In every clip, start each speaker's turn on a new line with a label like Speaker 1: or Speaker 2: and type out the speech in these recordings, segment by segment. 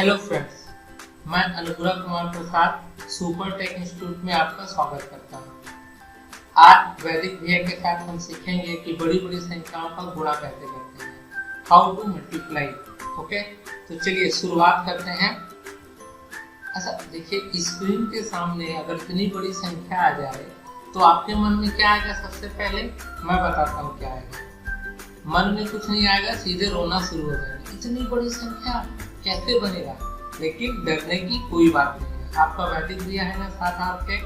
Speaker 1: Hello friends, मैं अनुग्रह Kumar Prasad super take institute में आपका स्वागत करता हूँ। आज वैदिक भैया के साथ हम सीखेंगे कि बड़ी बड़ी संख्याओं का गुणा कैसे करते हैं, हाउ टू मल्टीप्लाई। ओके, तो चलिए शुरुआत करते हैं। अच्छा देखिए, स्क्रीन के सामने अगर इतनी बड़ी संख्या आ जाए तो आपके मन में क्या आएगा? सबसे पहले मैं बताता हूँ क्या आएगा। मन में कुछ नहीं आएगा, सीधे रोना शुरू हो जाएगा। इतनी बड़ी संख्या कैसे बनेगा? लेकिन डरने की कोई बात नहीं है, आपका वैदिक भैया है ना साथ आपके।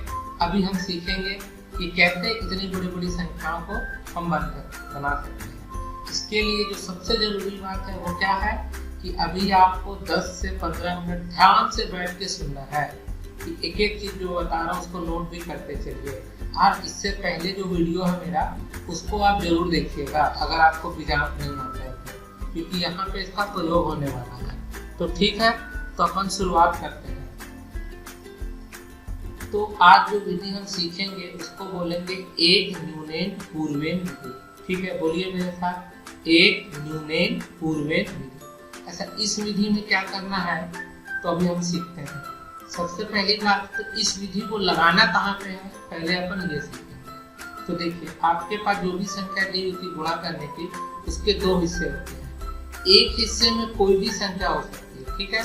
Speaker 1: अभी हम सीखेंगे कि कैसे इतनी बड़ी बड़ी संख्याओं को हम बना सकते हैं। इसके लिए जो सबसे जरूरी बात है वो क्या है कि अभी आपको 10 से 15 मिनट ध्यान से बैठ के सुनना है कि एक एक चीज जो बता रहा हूँ उसको नोट भी करते चलिए। और इससे पहले जो वीडियो है मेरा उसको आप जरूर देखिएगा अगर आपको बीजाणु नहीं आता है तो, क्योंकि यहाँ पे इसका प्रयोग होने वाला है। तो ठीक है, तो अपन शुरुआत करते हैं। तो आज जो विधि हम सीखेंगे उसको बोलेंगे एक न्यूनेन पूर्वेन विधि। ठीक है, बोलिए मेरे साथ, एक न्यूनेन पूर्वेन विधि। ऐसा इस विधि में क्या करना है तो अभी हम सीखते हैं। सबसे पहली बात तो इस विधि को लगाना कहाँ पे है, पहले अपन ये सीखेंगे। तो देखिए, आपके पास जो भी संख्या दी हुई थी गुणा करने की, उसके दो हिस्से होते हैं। एक हिस्से में कोई भी संख्या हो सकती है, ठीक है।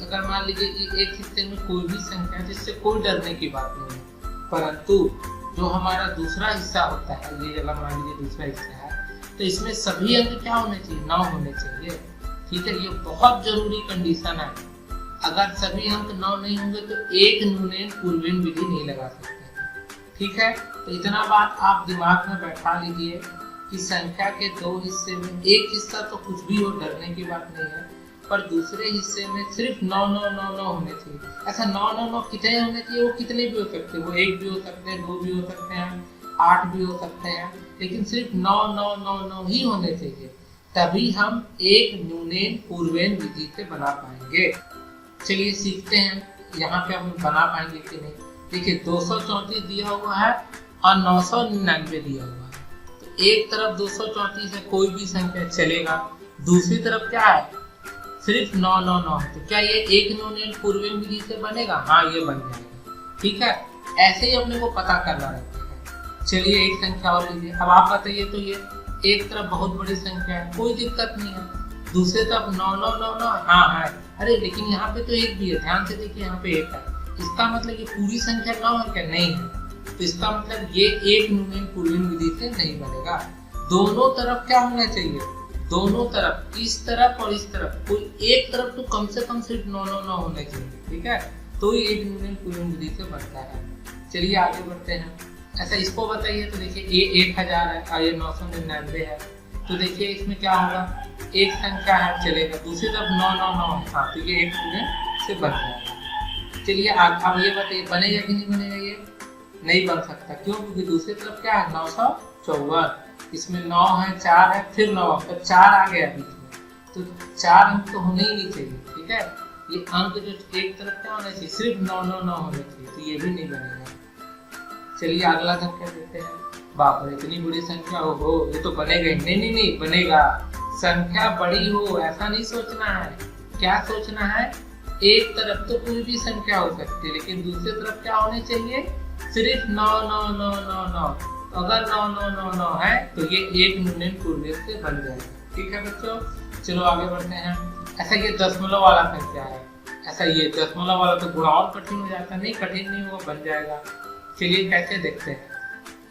Speaker 1: अगर मान लीजिए एक हिस्से में कोई भी संख्या जिससे कोई डरने की बात नहीं है, परंतु जो हमारा दूसरा हिस्सा होता है, ये अगर मान लीजिए दूसरा हिस्सा है, तो इसमें सभी अंक क्या होने चाहिए? 9 होने चाहिए। ठीक है, ये बहुत जरूरी कंडीशन है। अगर सभी अंक 9 नहीं होंगे तो एक न्यूनेन पूर्वेन विधि नहीं लगा सकते। ठीक है, तो इतना बात आप दिमाग में बैठा लीजिए कि संख्या के दो हिस्से में एक हिस्सा तो कुछ भी हो, डरने की बात नहीं है, पर दूसरे हिस्से में सिर्फ 9 9 9 9 होने चाहिए। ऐसा 9 9 9 कितने होने चाहिए? वो कितने भी हो सकते हैं, वो 1 भी हो सकते हैं, 2 भी हो सकते हैं, 8 भी हो सकते हैं, लेकिन सिर्फ 9 9 9 9 ही होने चाहिए। तभी हम एक न्यूनेन पूर्वेन विधि से बना पाएंगे। चलिए सीखते हैं यहाँ पे हम बना पाएंगे कि नहीं। देखिए, 234 दिया हुआ है और 999 दिया हुआ है। तो एक तरफ 234 है, कोई भी संख्या चलेगा, दूसरी तरफ क्या है? सिर्फ 9 9 9 है। तो क्या ये एक न्यूनेन पूर्वेन विधि से बनेगा? हाँ, ये बन जाएगा। ठीक है, ऐसे ही अपने को पता करना रहता है। चलिए एक संख्या और लीजिए। अब आप बताइए, तो ये एक तरफ बहुत बड़ी संख्या है, कोई दिक्कत नहीं है, दूसरी तरफ 9 9 9 9 हाँ है। अरे लेकिन यहाँ पे तो एक भी है, ध्यान से देखिए, यहाँ पे एक है। इसका मतलब ये पूरी संख्या 9 है क्या? नहीं है। तो इसका मतलब ये एक न्यूनेन पूर्वेन विधि से नहीं बनेगा। दोनों तरफ क्या होना चाहिए? दोनों तरफ, इस तरफ और इस तरफ, कोई एक तरफ तो कम से कम सिर्फ 9 9 9 होने चाहिए। ठीक है, तो ये एक न्यूनेन पूर्वेन विधि से बनता है। चलिए आगे बढ़ते हैं। ऐसा इसको बताइए। तो देखिए, ये 1000 है और ये 999 है। तो देखिए इसमें क्या होगा? एक संख्या है, चलेगा, दूसरी तरफ 9 9 9 है, हाँ, तो ये एक से बन जाएगा। चलिए अब ये बताइए, बनेगा कि नहीं बनेगा? ये नहीं बन सकता। क्यों? क्योंकि दूसरी तरफ क्या है? 954, इसमें 9 है, 4 है, फिर 9, तो 4 आ गया बीच में, तो 4 अंक तो होने ही नहीं चाहिए। ठीक है, ये अंक जो एक तरफ क्या होना चाहिए? सिर्फ 9 9 9 होने चाहिए, तो ये भी नहीं बनेगा। चलिए अगला संख्या देखते हैं। बाप रे, इतनी बड़ी संख्या हो, ये तो बनेगा ही नहीं। नहीं नहीं बनेगा। संख्या बड़ी हो ऐसा नहीं सोचना है। क्या सोचना है? एक तरफ तो कोई भी संख्या हो सकती है, लेकिन दूसरी तरफ क्या होने चाहिए? सिर्फ 9 9 9 9 9। अगर 9 9 9 9 है तो ये एक न्यूनेन पूर्वेन से बन जाएगा। ठीक है बच्चों, चलो आगे बढ़ते हैं। ऐसा ये दशमलव वाला संख्या है। ऐसा ये दशमलव वाला तो गुणा और कठिन हो जाता है। नहीं, कठिन नहीं होगा, बन जाएगा। चलिए कैसे देखते हैं।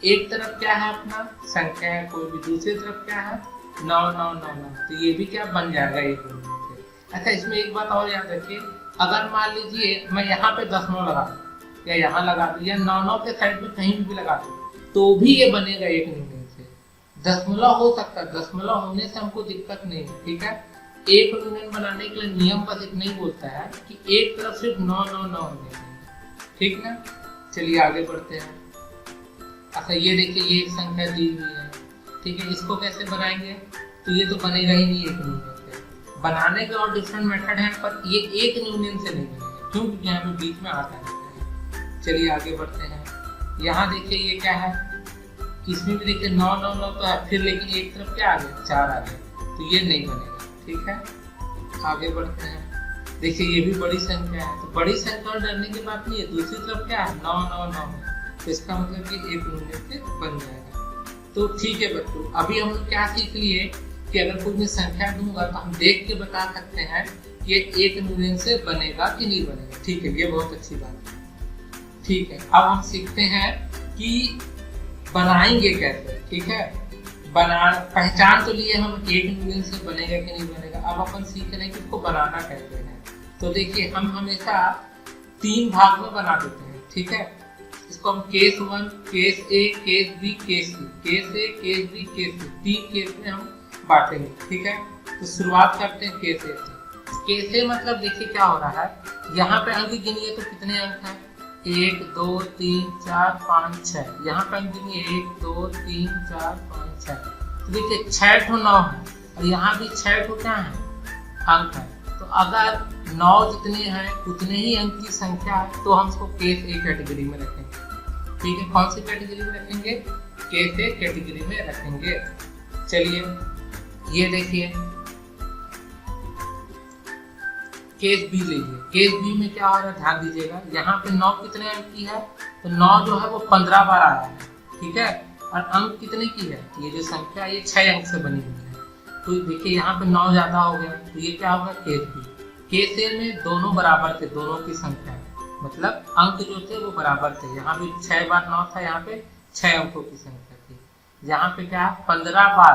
Speaker 1: एक तरफ क्या है? अपना संख्या है कोई भी, दूसरी तरफ क्या है? 9 9 9 9, तो ये भी क्या बन जाएगा एक न्यूनेन से। अच्छा, इसमें एक बात और याद रखिए, अगर मान लीजिए मैं यहाँ पे दशमलव लगा दूं या यहाँ लगा दूं या 9 9 के साइड में कहीं भी लगा दूं, तो भी ये बनेगा एक न्यूनेन से। दशमलव हो सकता है, दशमलव होने से हमको दिक्कत नहीं है। ठीक है, एक न्यूनेन बनाने के लिए नियम बस इतना ही बोलता है कि एक तरफ सिर्फ 9 9 9 होने चाहिए। ठीक ना, चलिए आगे बढ़ते हैं। अच्छा ये देखिए, ये एक संख्या दी हुई है। ठीक है, इसको कैसे बनाएंगे? तो ये तो बनेगा ही नहीं एक न्यूनेन से। बनाने के और डिफरेंट मेथड हैं, पर ये एक न्यूनेन से नहीं बनेगा। क्यों? क्योंकि यहाँ पे बीच में आता है। चलिए आगे बढ़ते हैं। यहाँ देखिए ये क्या है? इसमें भी देखिए 9 9 9 तो है, फिर लेकिन एक तरफ क्या आ गया? 4 आ गया, तो ये नहीं बनेगा। ठीक है, आगे बढ़ते हैं। देखिए ये भी बड़ी संख्या है, तो बड़ी संख्या डरने की बात नहीं है। दूसरी तरफ क्या है, 9 9 9 है, तो इसका मतलब कि एक न्यूनन से बन जाएगा। तो ठीक है बच्चों, अभी हम लोग क्या सीख लिए कि अगर कोई मैं संख्या दूंगा तो हम देख के बता सकते हैं कि ये एक न्यूनन से बनेगा कि नहीं बनेगा। ठीक है, ये बहुत अच्छी बात है। ठीक है, अब हम सीखते हैं कि बनाएंगे कैसे। ठीक है, पहचान तो लिए हम एक न्यूनन से बनेगा कि नहीं बनेगा। अब अपन सीख रहे हैं कि इसको बनाना कैसे है। तो देखिए हम हमेशा 3 भाग में बना देते हैं। ठीक है, इसको हम केस 1, केस ए, केस बी, केस सी, केस ए, केस बी, केस सी, 3 केस में हम बांटेंगे। ठीक है, तो शुरुआत करते हैं केस ए से। केस ए मतलब देखिए क्या हो रहा है, यहाँ पे अंक गिनिए तो कितने अंक हैं, 1 2 3 4 5 6। यहाँ पे अंक गिनिए 1 2 3 4 5 6। तो देखिए 6 ठो 9 है और यहाँ भी 6 ठो क्या है, अंक है। तो अगर 9 जितने हैं उतने ही अंक की संख्या है तो हम इसको केस ए कैटेगरी में रखेंगे। ठीक है, कौन सी कैटेगरी में रखेंगे, केस ए कैटेगरी में रखेंगे। चलिए ये देखिए केस बी लीजिए। केस बी में क्या हो रहा है, ध्यान दीजिएगा, यहाँ पे 9 कितने अंक की है, तो 9 जो है वो 15 बार आया है। ठीक है, और अंक कितने की है, ये जो संख्या ये 6 अंक से बनी हुई है। तो देखिए यहाँ पे 9 ज्यादा हो गया, तो ये क्या होगा, केस बी। केस ए में दोनों बराबर थे, दोनों की संख्या मतलब अंक जो थे वो बराबर थे। यहाँ भी 6 बार 9 था, यहाँ पे 6 अंकों की संख्या थी। यहाँ पे क्या 15 बार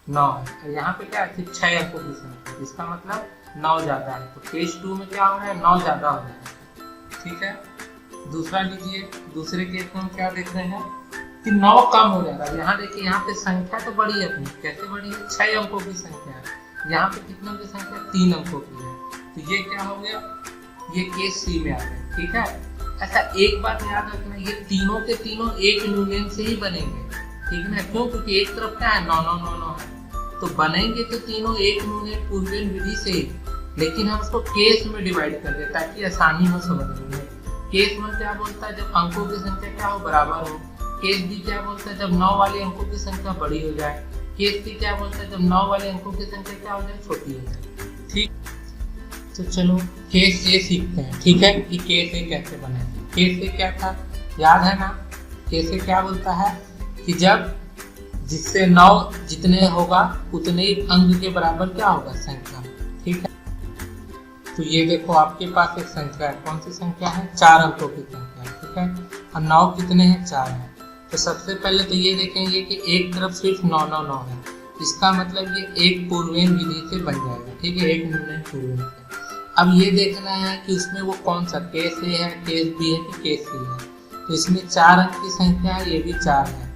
Speaker 1: 9 है और यहाँ पे क्या सिर्फ 6 अंकों की संख्या, इसका मतलब 9 ज्यादा है। तो केस 2 में क्या हो रहा है, 9 ज्यादा हो रहा है। ठीक है, दूसरा लीजिए। दूसरे केस में हम क्या देख रहे हैं कि 9 कम हो जा रहा है। यहाँ देखिए, यहाँ पे संख्या तो बड़ी है अपनी, कैसे बड़ी है, 6 अंकों की संख्या है। यहाँ पे कितनों की संख्या, 3 अंकों की है। तो ये क्या हो गया, ये केस सी में आ गया। ठीक है, ऐसा एक बात याद रखना, ये तीनों के तीनों एक न्यूनन से ही बनेंगे। ठीक है ना, क्यों, क्योंकि एक तरफ क्या है 9 9 9 9 है, तो बनेंगे तो तीनों एक न्यूनन पूर्वेन विधि से ही, लेकिन हम उसको केस में डिवाइड कर दे ताकि आसानी हो समझने में। केस 1 क्या बोलता है, जब अंकों की संख्या क्या हो, बराबर हो। केस बी क्या बोलता है, जब 9 वाले अंकों की संख्या बड़ी हो जाए। केस सी क्या बोलता है, जब 9 वाले अंकों की संख्या क्या हो जाए, छोटी हो जाए। ठीक, तो चलो केस ए सीखते हैं। ठीक है, कि केस ए कैसे बने। केस ए क्या था, याद है ना, केस ए क्या बोलता है कि जब जिससे 9 जितने होगा उतने ही अंक के बराबर क्या होगा, संख्या। ठीक है, तो ये देखो आपके पास एक संख्या है, कौन सी संख्या है, 4 अंकों की संख्या है। ठीक है, और 9 कितने हैं, 4 है। तो सबसे पहले तो ये देखेंगे कि एक तरफ सिर्फ 9 9 9 है, इसका मतलब ये एक पूर्वेन विधि से बन जाएगा। ठीक है, एक न्यूनन पूर्वेन से। अब ये देखना है कि उसमें वो कौन सा, केस ए है, केस बी है कि केस सी है। तो इसमें 4 अंक की संख्या है, ये भी 4 है,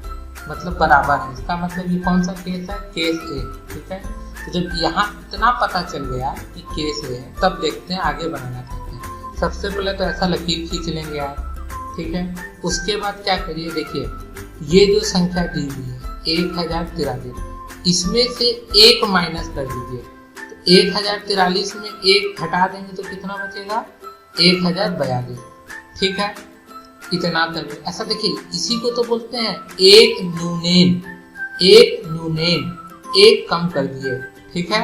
Speaker 1: मतलब बराबर है। इसका मतलब ये कौन सा केस है, केस ए। ठीक है, तो जब यहाँ इतना पता चल गया कि केस ए है, तब देखते हैं आगे बनाना चाहते हैं। सबसे पहले तो ऐसा लकीर खींच लेंगे आप। ठीक है, उसके बाद क्या करिए, देखिए ये जो संख्या दी हुई है 1043, इसमें से 1 माइनस कर दीजिए। 1043 में 1 घटा देंगे तो कितना बचेगा, 1042। ठीक है, इतना कर दे। ऐसा देखिए, इसी को तो बोलते हैं एक न्यूनन। एक न्यूनन, एक कम कर दिए। ठीक है,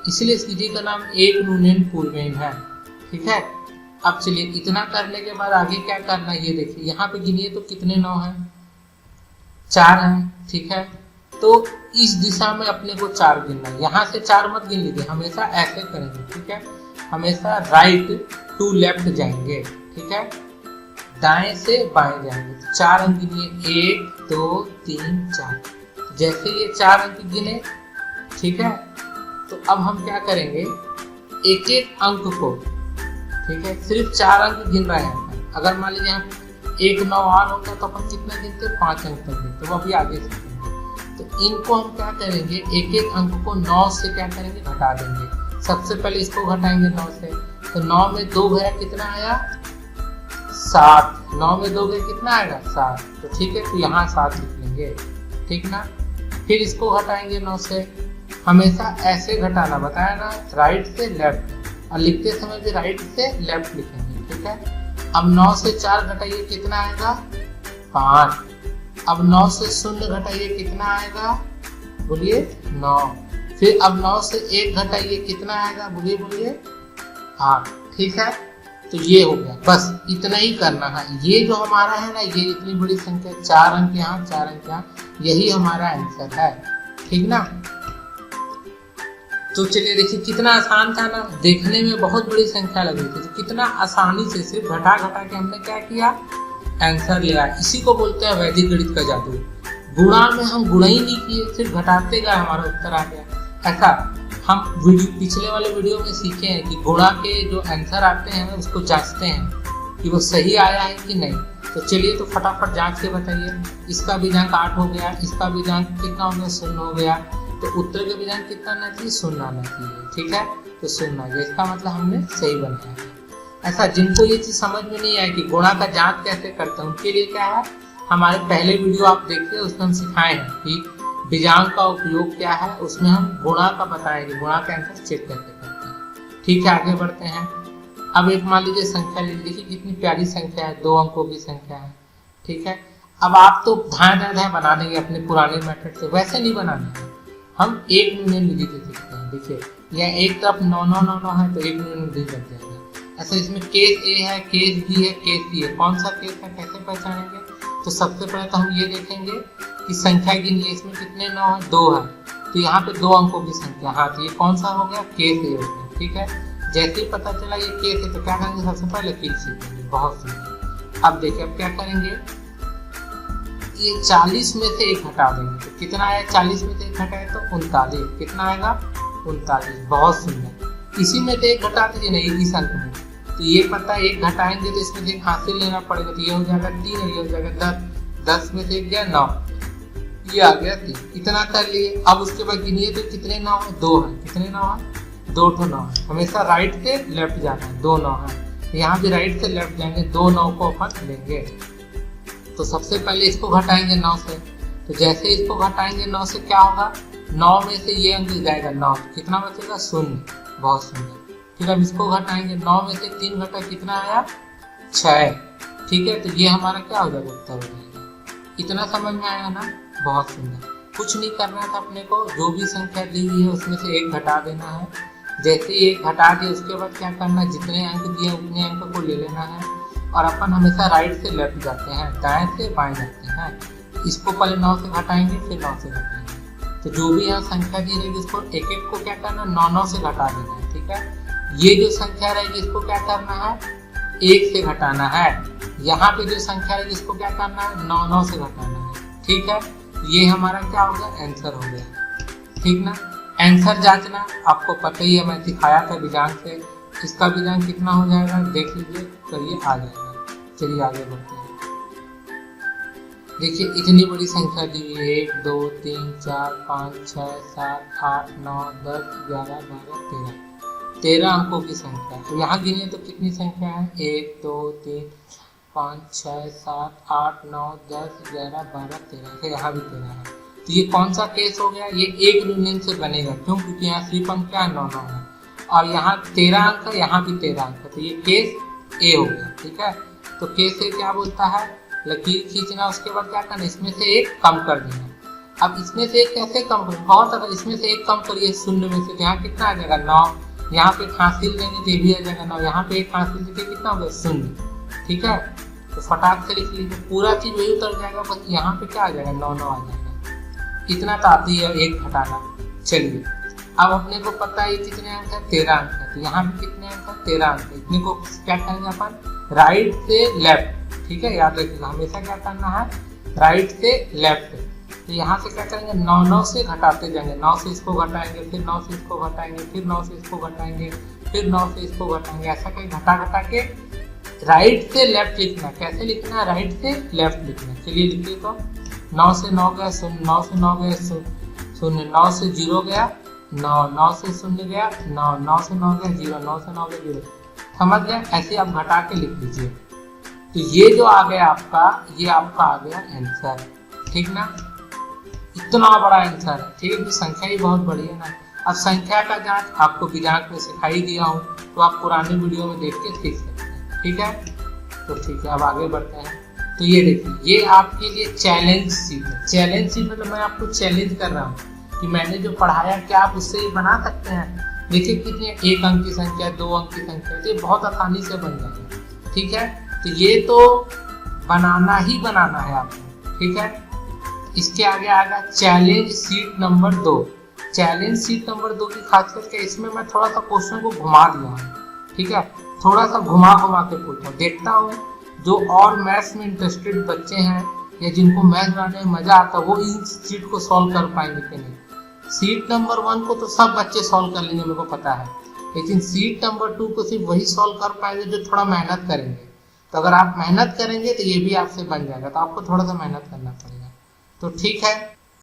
Speaker 1: इसलिए इस विधि का नाम एक न्यूनन पूर्वेन है। ठीक है, अब चलिए इतना करने के बाद आगे क्या करना है, ये देखिए यहाँ पे गिनिए तो कितने 9 हैं, 4 हैं। ठीक है, तो इस दिशा में अपने को 4 गिनना है, यहाँ से 4 मत गिन लीजिए, हमेशा ऐसे करेंगे। ठीक है, हमेशा राइट टू लेफ्ट जाएंगे। ठीक है, दाएं से बाएं जाएंगे। तो 4 अंक गिनिए, 1 2 3 4। जैसे ये 4 अंक गिने, ठीक है, तो अब हम क्या करेंगे, एक एक अंक को, ठीक है, सिर्फ 4 अंक गिन रहे हैं। अगर मान लीजिए हम 1 9 और होता तो अपन कितना गिनते, 5 अंक तक गिनते, वो अभी आगे सीखेंगे। तो इनको हम क्या करेंगे, एक एक अंक को 9 से क्या करेंगे, घटा देंगे। सबसे पहले इसको घटाएंगे 9 से, तो 9 में 2 गया, कितना आया, 7। 9 में 2 गया, कितना आएगा, 7। तो ठीक है, तो यहाँ 7 लिख लेंगे। ठीक ना, फिर इसको घटाएंगे 9 से। हमेशा ऐसे घटाना, बताया ना, राइट से लेफ्ट, और लिखते समय भी राइट से लेफ्ट लिखेंगे। ठीक है, अब 9 से 4 घटाइए, कितना आएगा, 5। अब 9 से 0 घटाइए, कितना आएगा, बोलिए, 9। फिर अब 9 से 1 घटाइए, कितना आएगा, बोलिए बोलिए, 8। ठीक है, तो ये हो गया, बस इतना ही करना है। ये जो हमारा है ना, ये इतनी बड़ी संख्या, 4 अंक यहाँ 4 अंक यहाँ, यही हमारा आंसर है। ठीक ना, तो चलिए देखिए कितना आसान था ना, देखने में बहुत बड़ी संख्या लग रही थी, तो कितना आसानी से सिर्फ घटा घटा के हमने क्या किया, आंसर लिया। इसी को बोलते हैं वैदिक गणित का जादू। गुणा में हम गुणा ही नहीं किए, सिर्फ घटाते गए, हमारा उत्तर आ गया। ऐसा हम पिछले वाले वीडियो में सीखे हैं कि गुणा के जो आंसर आते हैं उसको जांचते हैं कि वो सही आया है कि नहीं। तो चलिए तो फटाफट जांच के बताइए। इसका बीजांक 8 हो गया, इसका बीजांक कितना हो गया, 0 हो गया, तो उत्तर का बीजांक कितना आना चाहिए, 0 आना चाहिए। ठीक है, तो 0 आ गया, इसका मतलब हमने सही बनाया है। ऐसा जिनको ये चीज समझ में नहीं आए कि गुणा का जांच कैसे करते हैं, उनके लिए क्या है, हमारे पहले वीडियो आप देखिए, उसमें हम सिखाए हैं कि बीजांक का उपयोग क्या है, उसमें हम गुणा का बताएंगे, गुणा का आंसर चेक कैसे करते हैं। ठीक है, आगे बढ़ते हैं। अब एक मान लीजिए संख्या ले लीजिए, कितनी प्यारी संख्या है, 2 अंकों की संख्या है। ठीक है, अब आप तो धाए बना देंगे अपने पुराने मेथड से, वैसे नहीं बनाना है, हम एक यूनियन विधि से सीखते हैं। देखिए यह एक तरफ 9 9 9 9 है, तो एक यूनियन विधि बन जाएगा। ऐसा इसमें केस ए है, केस बी है, केस सी है, कौन सा केस है, कैसे पहचानेंगे। तो सबसे पहले तो हम ये देखेंगे कि संख्या गिनिए, इसमें कितने 9 है, 2 है, तो यहाँ पे 2 अंकों की संख्या, हाँ तो ये कौन सा हो गया, केस ए हो गया। ठीक है, जैसे ही पता चला ये केस है तो क्या करेंगे, सबसे पहले कील सीखेंगे। बहुत सुंदर। अब देखिए अब क्या करेंगे, ये 40 में से 1 हटा देंगे, तो कितना आया, 40 में से 1 हटाए तो 39, कितना आएगा, 39। बहुत सुंदर। इसी में से 1 घटा दीजिए ना, इस अंक में, तो ये पता है 1 घटाएंगे तो इसमें से 1 हासिल लेना पड़ेगा, तो ये हो जाएगा 3, ये हो जाएगा 10, 10 में से 1 गया 9, ये आ गया 3। इतना कर लिए। अब उसके बाद गिनिए तो कितने 9 है, 2 है, कितने 9 है, 2 तो 9 है। हमेशा राइट से लेफ्ट जाना है, 2 9 है, यहाँ भी राइट से लेफ्ट जाएंगे, 2 9 को अपन लेंगे। तो सबसे पहले इसको घटाएंगे 9 से, तो जैसे इसको घटाएंगे 9 से क्या होगा, 9 में से ये अंक जाएगा 9, कितना बचेगा, 0। बहुत सुंदर। फिर अब इसको घटाएंगे, 9 में से 3 घटा, कितना आया, 6। ठीक है, तो ये हमारा क्या हो जाएगा, उत्तर हो जाएगा। इतना समझ में आया ना, बहुत सुंदर। कुछ नहीं करना था अपने को, जो भी संख्या दी हुई है उसमें से 1 घटा देना है। जैसे ही 1 घटा दिया उसके बाद क्या करना है, जितने अंक दिए उतने अंक को ले लेना है। और अपन हमेशा राइट से लेफ्ट जाते हैं, दाएं से बाएं जाते हैं। इसको पहले 9 से घटाएंगे, फिर 9 से घटाएंगे, तो जो भी यहाँ संख्या दी रहेगी उसको एक एक को क्या करना, 9 9 से घटा देना है। ठीक है, ये जो संख्या रहेगी इसको क्या करना है, 1 से घटाना है। यहाँ पे जो संख्या रहेगी इसको क्या करना है, 9 9 से घटाना है। ठीक है, ये हमारा क्या हो गया, आंसर हो गया। ठीक ना, आंसर जांचना आपको पता ही है, मैं सिखाया था बीजांक से। इसका बीजांक कितना हो जाएगा, देख लीजिए, करिए, आ जाएगा। चलिए आगे बढ़ते हैं। देखिए इतनी बड़ी संख्या दी हुई है, 1 2 3 4 5 6 7 8 9 10 11 12 13, 13 अंकों की संख्या। तो यहाँ गिनिए तो कितनी संख्या है, 1 2 3 5 6 7 8 9 10 11 12 13, यहाँ भी 13 है। तो ये कौन सा केस हो गया, ये एक यूनियन से बनेगा, क्यों, क्योंकि यहाँ सिर्फ अंक क्या है, 9 9 है, और यहाँ 13 अंक है, यहाँ भी 13 अंक है, तो ये केस ए हो गया। ठीक है, तो केस ए क्या बोलता है, लकीर खींचना, उसके बाद क्या करना, इसमें से 1 कम कर देना। अब इसमें से 1 कैसे कम करें, बहुत अगर इसमें से 1 कम करिए 0 में से, तो यहाँ कितना आ जाएगा, 9। यहाँ पे हासिल देंगे तो ये भी आ जाएगा 9, यहाँ पे 1 हासिल देंगे, कितना हो गया, 0। ठीक है, तो फटाक से लिख लीजिए, पूरा चीज वही उतर जाएगा, बस यहाँ पे क्या आ जाएगा, 9 9 आ जाएगा। इतना तो आती है 1 घटाना। चलिए अब अपने को पता है कितने अंक है, 13 अंक है, तो यहाँ भी कितने अंक है, 13 अंक है। इतने को क्या करेंगे अपन, राइट से लेफ्ट। ठीक है, याद रखिएगा हमेशा क्या करना है, राइट से लेफ्ट। तो यहाँ से क्या करेंगे, 9 9 से घटाते जाएंगे, 9 से इसको घटाएंगे, फिर 9 से इसको घटाएंगे, फिर 9 से इसको घटाएंगे, फिर 9 से इसको घटाएंगे, ऐसा कहीं घटा घटा के राइट से लेफ्ट लिखना। कैसे लिखना है, राइट से लेफ्ट लिखना। चलिए लिखिए तो, 9 से 9 गया 0, 9 से 9 गया 0, 9 से 0 गया 9, 9 से 0 गया 9, 9 से 9 गया 0, 9 से 9 गया 0। समझ गए, ऐसे आप घटा के लिख लीजिए। तो ये जो आ गया आपका, ये आपका आ गया आंसर। ठीक ना, इतना बड़ा आंसर है। ठीक है, संख्या ही बहुत बड़ी है ना। अब संख्या का जांच आपको बीजांक में सिखाई दिया हूँ, तो आप पुराने वीडियो में देख के सीख सकते हैं। ठीक है, तो ठीक है, अब आगे बढ़ते हैं। तो ये देखिए, ये आपके लिए चैलेंज शीट है। चैलेंज शीट मतलब मैं आपको चैलेंज कर रहा हूँ कि मैंने जो पढ़ाया क्या आप उससे ये बना सकते हैं। देखिए कितनी, एक अंक की संख्या, 2 अंक की संख्या, तो ये बहुत आसानी से बन जाएगा। ठीक है, तो ये तो बनाना ही बनाना है आपको। ठीक है, इसके आगे आएगा challenge seat number 2। Challenge seat number 2 की खास करके इसमें मैं थोड़ा सा क्वेश्चन को घुमा दिया हूँ। ठीक है, थोड़ा सा घुमा घुमा के पूछा, देखता हूँ जो और मैथ्स में इंटरेस्टेड बच्चे हैं या जिनको मैथ्स बनाने में मजा आता है वो इन सीट को सॉल्व कर पाएंगे कि नहीं। सीट नंबर 1 को तो सब बच्चे सॉल्व कर लेंगे, मेरे को पता है, लेकिन सीट नंबर 2 को सिर्फ वही सॉल्व कर पाएंगे जो थोड़ा मेहनत करेंगे। तो अगर आप मेहनत करेंगे तो ये भी आपसे बन जाएगा, तो आपको थोड़ा सा मेहनत करना पड़ेगा। तो ठीक है,